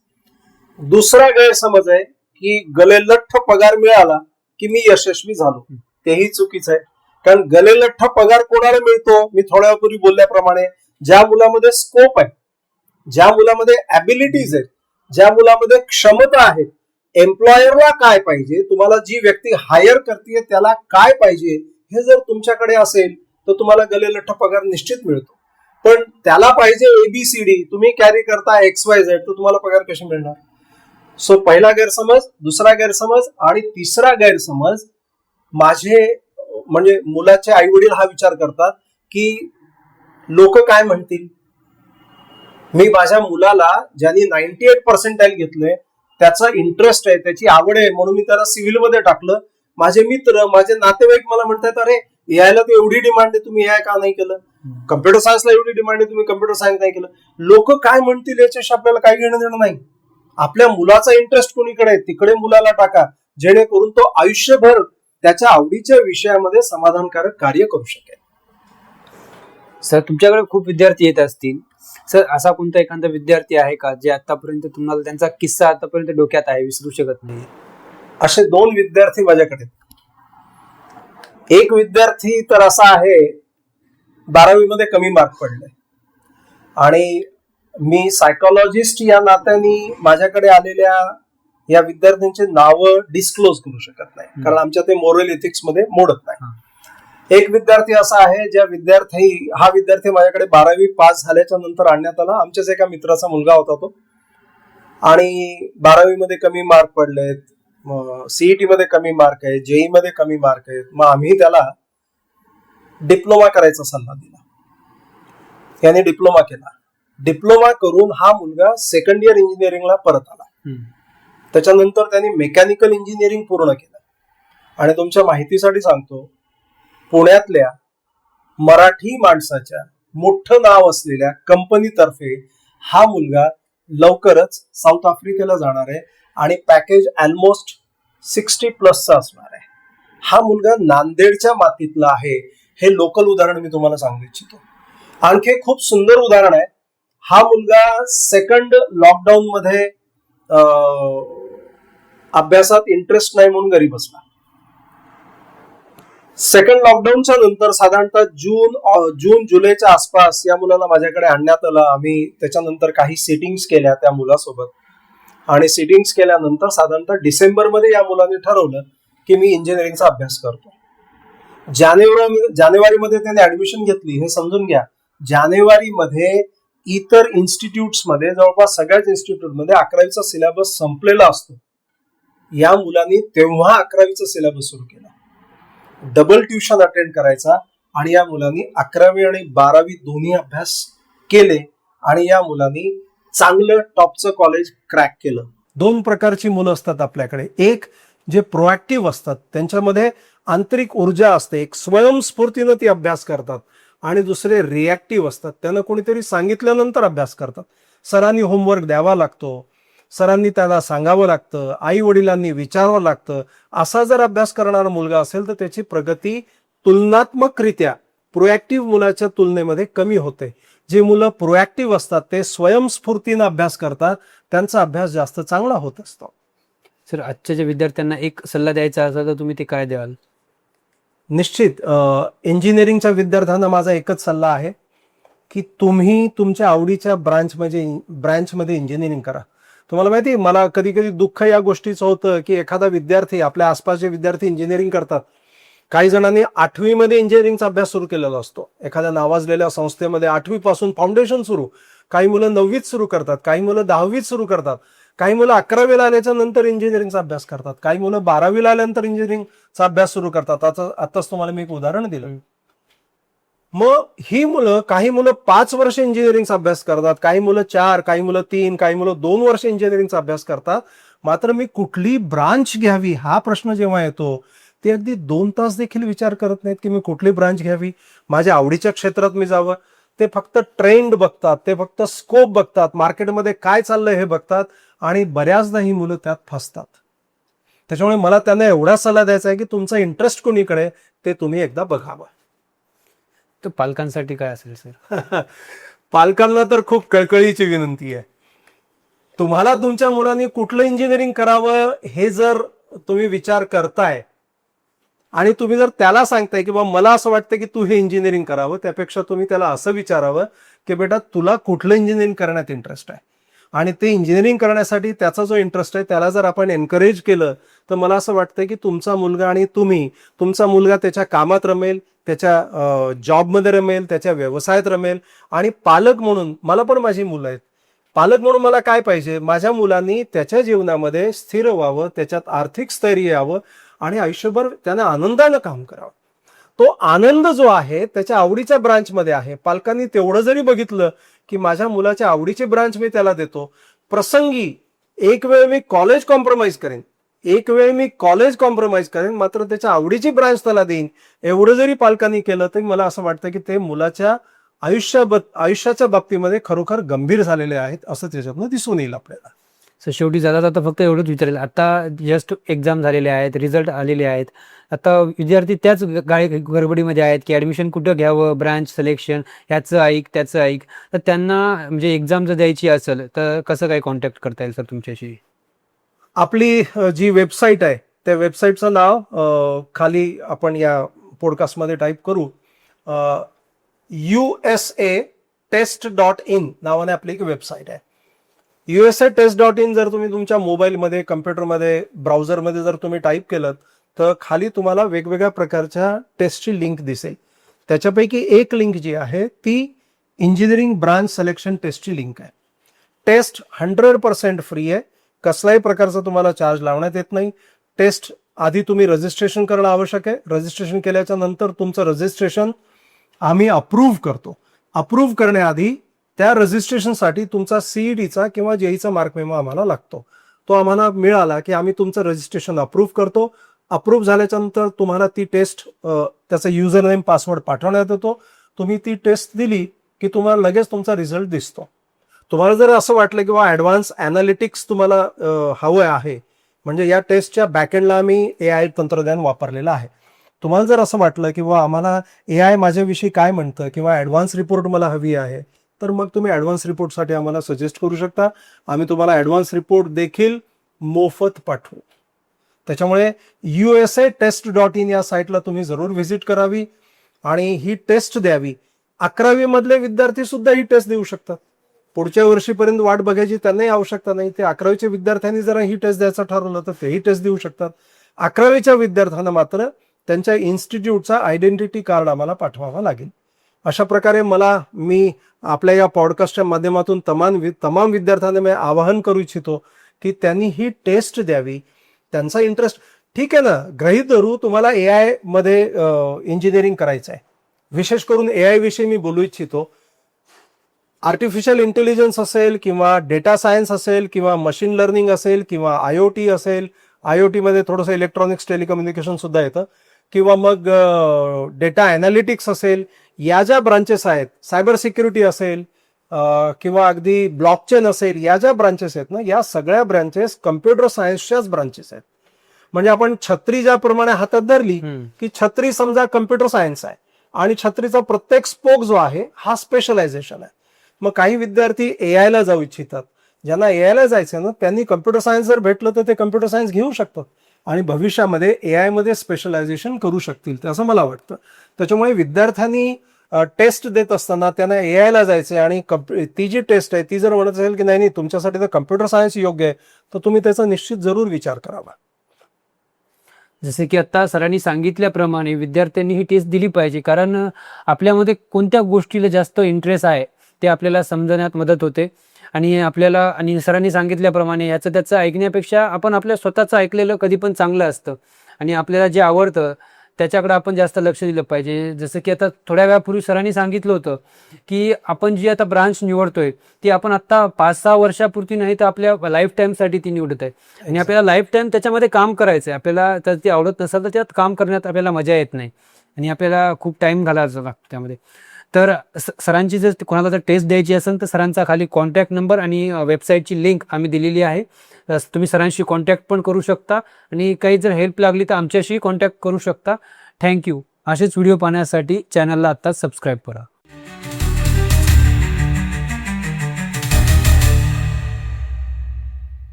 दुसरा गैरसमज आहे की गलेलठ्ठ पगार मिळाला की मी यशस्वी झालो. तेही चुकीचं आहे. कारण गलेलठ्ठ पगार कोणाला मिळतो? मी थोड्या वेळापूर्वी बोलल्याप्रमाणे ज्या मुलामध्ये स्कोप आहे, ज्या मुलामध्ये ऍबिलिटीज आहेत, ज्या मुलामध्ये क्षमता आहेत. एम्प्लॉयरला काय पाहिजे, तुम्हाला जी व्यक्ती हायर करते त्याला काय पाहिजे, हे जर तुमच्याकडे असेल तर तुम्हाला गलेलठ्ठ पगार निश्चित मिळतो. पण त्याला पाहिजे ABCD, तुम्ही कॅरी करता XYZ, तर तुम्हाला पगार कशी मिळणार? सो पहिला गैरसमज, दुसरा गैरसमज आणि तिसरा गैरसमज, माझे म्हणजे मुलाचे आई वडील हा विचार करतात की लोक काय म्हणतील. मी माझ्या मुलाला ज्यांनी 98% घेतले, त्याचा इंटरेस्ट आहे, त्याची आवड आहे म्हणून मी त्याला सिव्हिल मध्ये टाकलं. माझे मित्र, माझे नातेवाईक मला म्हणतात, अरे यायला तर एवढी डिमांड आहे, तुम्ही याय का नाही केलं? कम्प्युटर सायन्सला एवढी डिमांड आहे, तुम्ही कम्प्युटर सायन्स नाही केलं. लोक काय म्हणतील याच्याशी आपल्याला काही घेणं देणं नाही. आपल्या मुलाचा इंटरेस्ट कोणीकडे आहे तिकडे मुलाला टाका, जेणेकरून तो आयुष्यभर त्याच्या आवडीच्या विषयामध्ये समाधानकारक कार्य करू शकेल. सर तुमच्याकडे खूप विद्यार्थी येत असतील. सर असा कोणता एखादा विद्यार्थी आहे का जे आतापर्यंत तुम्हाला त्यांचा किस्सा आतापर्यंत डोक्यात आहे, विसरू शकत नाही? असे 2 विद्यार्थी माझ्याकडे. एक विद्यार्थी तर असा आहे 12वी मध्ये कमी मार्क पडले आणि मी सायकोलॉजिस्ट या नात्याने माझ्याकडे आलेल्या या विद्यार्थ्यांचे नावं डिस्क्लोज करू शकत नाही, कारण आमच्या ते मोरल एथिक्स मध्ये मोडत नाही. एक विद्यार्थी असा आहे हा विद्यार्थी माझ्याकडे 12वी पास झाल्याच्या नंतर आणण्यात आला. आमच्याच एका मित्राचा मुलगा होता तो, आणि 12वी मध्ये कमी मार्क पडलेत, सीईटी मध्ये कमी मार्क आहे, जेई मध्ये कमी मार्क आहेत. मग आम्ही त्याला डिप्लोमा करायचा सल्ला दिला. याने डिप्लोमा केला. डिप्लोमा करून हा मुलगा सेकंड इयर इंजिनिअरिंगला परत आला. त्याच्यानंतर त्यांनी मेकॅनिकल इंजिनिअरिंग पूर्ण केलं. आणि तुमच्या माहितीसाठी सांगतो, पुण्यातल्या मराठी माणसाच्या मोठं नाव असलेल्या कंपनीतर्फे हा मुलगा लवकरच साऊथ आफ्रिकेला जाणार आहे आणि पॅकेज ऑलमोस्ट 60+ असणार आहे. हा मुलगा नांदेडच्या मातीतला आहे. हे लोकल उदाहरण मी तुम्हाला सांगू इच्छितो. आणखी एक खूप सुंदर उदाहरण आहे. हा मुलगा सेकंड लॉकडाऊन मध्ये अभ्यासात इंटरेस्ट नाही म्हणून घरी बसला. सेकंड लॉकडाऊनच्या नंतर साधारणतः जून जुलैच्या आसपास या मुलाला माझ्याकडे आणण्यात आलं. आम्ही त्याच्यानंतर काही सिटिंग्स केल्या त्या मुलासोबत, आणि सिटिंग्स केल्यानंतर साधारणतः डिसेंबरमध्ये या मुलाने ठरवलं की मी इंजिनिअरिंगचा अभ्यास करतो. जानेवारीमध्ये त्याने ऍडमिशन घेतली. हे समजून घ्या, जानेवारीमध्ये इतर इन्स्टिट्यूट्समध्ये, जवळपास सगळ्याच इन्स्टिट्यूटमध्ये 11वीचा सिलेबस संपलेला असतो. या मुलांनी तेव्हा 11वीचा सिलेबस सुरू केला. डबल ट्युशन अटेंड करायचा, आणि या मुलांनी 11वी आणि 12वी दोन्ही अभ्यास केले, आणि या मुलांनी चांगलं टॉपचं कॉलेज क्रॅक केलं. 2 प्रकारची मुलं असतात आपल्याकडे. एक जे प्रोएक्टिव्ह असतात, त्यांच्यामध्ये आंतरिक ऊर्जा असते, एक स्वयंस्फूर्तीनं ती अभ्यास करतात. आणि दुसरे रिॲक्टिव्ह असतात, त्यांना कोणीतरी सांगितल्यानंतर अभ्यास करतात. सरांनी होमवर्क द्यावा लागतो, सरांनी त्याला सांगावं लागतं, आई वडिलांनी विचारावं लागतं. असा जर अभ्यास करणारा मुलगा असेल तर त्याची प्रगती तुलनात्मकरित्या प्रोएक्टिव्ह मुलाच्या तुलनेमध्ये कमी होते. जे मुलं प्रोएक्टिव्ह असतात ते स्वयंस्फूर्तीनं अभ्यास करतात, त्यांचा अभ्यास जास्त चांगला होत असतो. सर, आजच्या ज्या विद्यार्थ्यांना एक सल्ला द्यायचा असेल तर तुम्ही ते काय द्याल? निश्चित इंजिनिअरिंगच्या विद्यार्थ्यांना माझा एकच सल्ला आहे की तुम्ही तुमच्या आवडीच्या ब्रांचमध्ये इंजिनिअरिंग करा. तुम्हाला माहिती, मला कधी कधी दुःख या गोष्टीचं होतं की एखादा विद्यार्थी, आपल्या आसपासचे विद्यार्थी इंजिनिअरिंग करतात. काही जणांनी 8वी मध्ये इंजिनिअरिंगचा अभ्यास सुरू केलेला असतो, एखाद्या नावाजलेल्या संस्थेमध्ये 8वी पासून फाउंडेशन सुरू. काही मुलं 9वीत सुरू करतात, काही मुलं 10वीत सुरू करतात, काही मुलं 11वीला आल्याच्या नंतर इंजिनिअरिंगचा अभ्यास करतात, काही मुलं 12वीला आल्यानंतर इंजिनिअरिंगचा अभ्यास सुरू करतात. आताच तुम्हाला मी एक उदाहरण दिलं. मग ही मुलं, काही मुलं 5 वर्ष इंजिनिअरिंगचा अभ्यास करतात, काही मुलं 4, काही मुलं 3, काही मुलं 2 वर्ष इंजिनिअरिंगचा अभ्यास करतात. मात्र मी कुठली ब्रांच घ्यावी हा प्रश्न जेव्हा येतो, ते अगदी 2 तास देखील विचार करत नाहीत की मी कुठली ब्रांच घ्यावी, माझ्या आवडीच्या क्षेत्रात मी जावं. ते फक्त ट्रेंड बघतात, ते फक्त स्कोप बघतात, मार्केटमध्ये काय चाललंय हे बघतात, आणि बऱ्याचदा ही मुलं त्यात फसतात. त्याच्यामुळे मला त्यांना एवढा सल्ला द्यायचा आहे की तुमचा इंटरेस्ट कोणीकडे ते तुम्ही एकदा बघावं. तर पालकांसाठी काय असेल सर? पालकांना तर खूप कळकळीची विनंती आहे. तुम्हाला तुमच्या मुलांनी कुठलं इंजिनिअरिंग करावं हे जर तुम्ही विचार करताय, आणि तुम्ही जर त्याला सांगताय की बाबा मला असं वाटतं की तू हे इंजिनिअरिंग करावं, त्यापेक्षा तुम्ही त्याला असं विचारावं की बेटा तुला कुठलं इंजिनिअरिंग करण्यात इंटरेस्ट आहे, आणि ते इंजिनिअरिंग करण्यासाठी त्याचा जो इंटरेस्ट आहे त्याला जर आपण एनकरेज केलं तर मला असं वाटतं की तुमचा मुलगा आणि तुमचा मुलगा त्याच्या कामात रमेल, त्याच्या जॉबमध्ये रमेल, त्याच्या व्यवसायात रमेल. आणि पालक म्हणून मला पण माझी मुलं आहेत, पालक म्हणून मला काय पाहिजे, माझ्या मुलांनी त्याच्या जीवनामध्ये स्थिर व्हावं, त्याच्यात आर्थिक स्थैर्य यावं, आणि आयुष्यभर त्यानं आनंदानं काम करावं. तो आनंद जो आहे त्याच्या आवडीच्या ब्रांचमध्ये आहे. पालकांनी तेवढं जरी बघितलं की माझ्या मुलाच्या आवडीची ब्रांच मी त्याला देतो, प्रसंगी एक वेळ मी कॉलेज कॉम्प्रोमाइज करेन, मात्र त्याच्या आवडीची ब्रांच त्याला देईन, एवढं जरी पालकांनी केलं तरी मला असं वाटतं की ते मुलाच्या आयुष्याच्या बाबतीमध्ये खरोखर गंभीर झालेले आहेत, असं त्याच्यातनं दिसून येईल आपल्याला. सर, शेवटी जाता जाता फक्त एवढंच विचारेल, आता जस्ट एक्झाम झालेले आहेत, रिझल्ट आलेले आहेत, आता विद्यार्थी त्याच गडबडीमध्ये आहेत की ॲडमिशन कुठं घ्यावं, ब्रांच सिलेक्शन, ह्याचं ऐक त्याचं ऐक. तर त्यांना म्हणजे एक्झाम जर द्यायची असेल तर कसं काय कॉन्टॅक्ट करता येईल सर तुमच्याशी? आपली जी वेबसाईट आहे त्या वेबसाईटचं नाव खाली आपण या पॉडकास्टमध्ये टाईप करू. USATest.in नावाने आपली एक वेबसाईट आहे. USATest.in जर तुम्ही तुमच्या मोबाईलमध्ये, कम्प्युटरमध्ये, ब्राउझरमध्ये जर तुम्ही टाईप केलं तर खाली तुम्हाला वेगवेगळ्या प्रकारच्या टेस्टची लिंक दिसेल. त्याच्यापैकी एक लिंक जी आहे ती इंजिनिअरिंग ब्रांच सिलेक्शन टेस्टची लिंक आहे. टेस्ट 100% फ्री आहे. कसल्याही प्रकारचा तुम्हाला चार्ज लावण्यात येत नाही. टेस्ट आधी तुम्ही रजिस्ट्रेशन करणं आवश्यक आहे. रजिस्ट्रेशन केल्याच्या नंतर तुमचं रजिस्ट्रेशन आम्ही अप्रूव्ह करतो. अप्रूव्ह करण्याआधी त्या रजिस्ट्रेशनसाठी तुमचा सीईटीचा किंवा जेईचा मार्क मेमो आम्हाला लागतो. तो आम्हाला मिळाला की आम्ही तुमचं रजिस्ट्रेशन अप्रूव्ह करतो. अप्रूव्ह झाल्याच्या नंतर तुम्हाला ती टेस्ट त्याचा युजर नेम पासवर्ड पाठवण्यात येतो. तुम्ही ती टेस्ट दिली की तुम्हाला लगेच तुमचा रिझल्ट दिसतो. तुम्हाला जर असं वाटलं की ॲडव्हान्स ॲनालिटिक्स तुम्हाला हवं आहे, म्हणजे या टेस्टच्या बॅकएंडला आम्ही AI तंत्रज्ञान वापरलेलं आहे. तुम्हाला जर असं वाटलं की आम्हाला AI माझ्याविषयी काय म्हणतं किंवा ॲडव्हान्स रिपोर्ट मला हवी आहे, तर मग तुम्ही ॲडव्हान्स रिपोर्टसाठी आम्हाला सजेस्ट करू शकता. आम्ही तुम्हाला ॲडव्हान्स रिपोर्ट देखील मोफत पाठवू. त्याच्यामुळे USATest.in या साईटला तुम्ही जरूर व्हिजिट करावी आणि ही टेस्ट द्यावी. 11वी मधले विद्यार्थी सुद्धा ही टेस्ट देऊ शकतात. पुढच्या वर्षीपर्यंत वाट बघायची त्यांनाही आवश्यकता नाही. ते 11वीच्या विद्यार्थ्यांनी जर ही टेस्ट द्यायचं ठरवलं तर तेही टेस्ट देऊ शकतात. 11वीच्या विद्यार्थ्यांना मात्र त्यांच्या इन्स्टिट्यूटचा आयडेंटिटी कार्ड आम्हाला पाठवावा लागेल. अशा प्रकारे मी आपल्या या पॉडकास्टच्या माध्यमातून तमाम विद्यार्थ्यांना मी आवाहन करू इच्छितो की त्यांनी ही टेस्ट द्यावी. त्यांचा इंटरेस्ट ठीक आहे ना, गृहीत धरू तुम्हाला AI मध्ये इंजिनिअरिंग करायचं आहे. विशेष करून AI विषयी मी बोलू इच्छितो. आर्टिफिशियल इंटेलिजन्स असेल किंवा डेटा सायन्स असेल किंवा मशीन लर्निंग असेल किंवा IoT असेल, IoT मध्ये थोडंसं इलेक्ट्रॉनिक्स टेलिकम्युनिकेशन सुद्धा येतं, किंवा मग डेटा ॲनालिटिक्स असेल, या ज्या ब्रांचेस आहेत, सायबर सिक्युरिटी असेल किंवा अगदी ब्लॉकचेन असेल, या ज्या ब्रांचेस आहेत ना, या सगळ्या ब्रांचेस कम्प्युटर सायन्सच्याच ब्रांचेस आहेत. म्हणजे आपण छत्री ज्याप्रमाणे हातात धरली की छत्री समजा कम्प्युटर सायन्स आहे आणि छत्रीचा प्रत्येक स्पोक जो आहे हा स्पेशलायझेशन आहे. मग काही विद्यार्थी AI ला जाऊ इच्छितात. ज्यांना AI ला जायचं ना, त्यांनी कम्प्युटर सायन्स जर भेटलं तर ते कम्प्युटर सायन्स घेऊ शकतात आणि भविष्यामध्ये AI मध्ये स्पेशलायझेशन करू शकतील, असं मला वाटतं. त्याच्यामुळे विद्यार्थ्यांनी टेस्ट देत असताना त्यांना AI ला जायचं आणि ती जी टेस्ट आहे ती जर म्हणत असेल की नाही तुमच्यासाठी तर कम्प्युटर सायन्स योग्य आहे, तर तुम्ही त्याचा निश्चित जरूर विचार करावा. जसे की आता सरांनी सांगितल्याप्रमाणे विद्यार्थ्यांनी ही टेस्ट दिली पाहिजे, कारण आपल्यामध्ये कोणत्या गोष्टीला जास्त इंटरेस्ट आहे ते आपल्याला समजण्यात मदत होते. आणि सरांनी सांगितल्याप्रमाणे याचं त्याचं ऐकण्यापेक्षा आपण आपल्या स्वतःचं ऐकलेलं कधी पण चांगलं असतं आणि आपल्याला जे आवडतं त्याच्याकडे आपण जास्त लक्ष दिलं पाहिजे. जसं की आता थोड्या वेळापूर्वी सरांनी सांगितलं होतं की आपण जी आता ब्रांच निवडतोय ती आपण आता 5-6 वर्षापुरती नाही तर आपल्या लाईफ टाईमसाठी ती निवडत आहे आणि आपल्याला लाईफ टाईम त्याच्यामध्ये काम करायचं आहे. आपल्याला तर ती आवडत नसेल तर त्यात काम करण्यात आपल्याला मजा येत नाही आणि आपल्याला खूप टाईम घालायचा लागतो त्यामध्ये. तर सरांची जर कोणाला जर टेस्ट द्यायची असेल तर सरांचा खाली कॉन्टॅक्ट नंबर आणि वेबसाईटची लिंक आम्ही दिलेली आहे. तुम्ही सरांशी कॉन्टॅक्ट पण करू शकता आणि काही जर हेल्प लागली तर आमच्याशी कॉन्टॅक्ट करू शकता. थँक्यू. असेच व्हिडिओ पाहण्यासाठी चॅनलला आत्ताच सबस्क्राईब करा.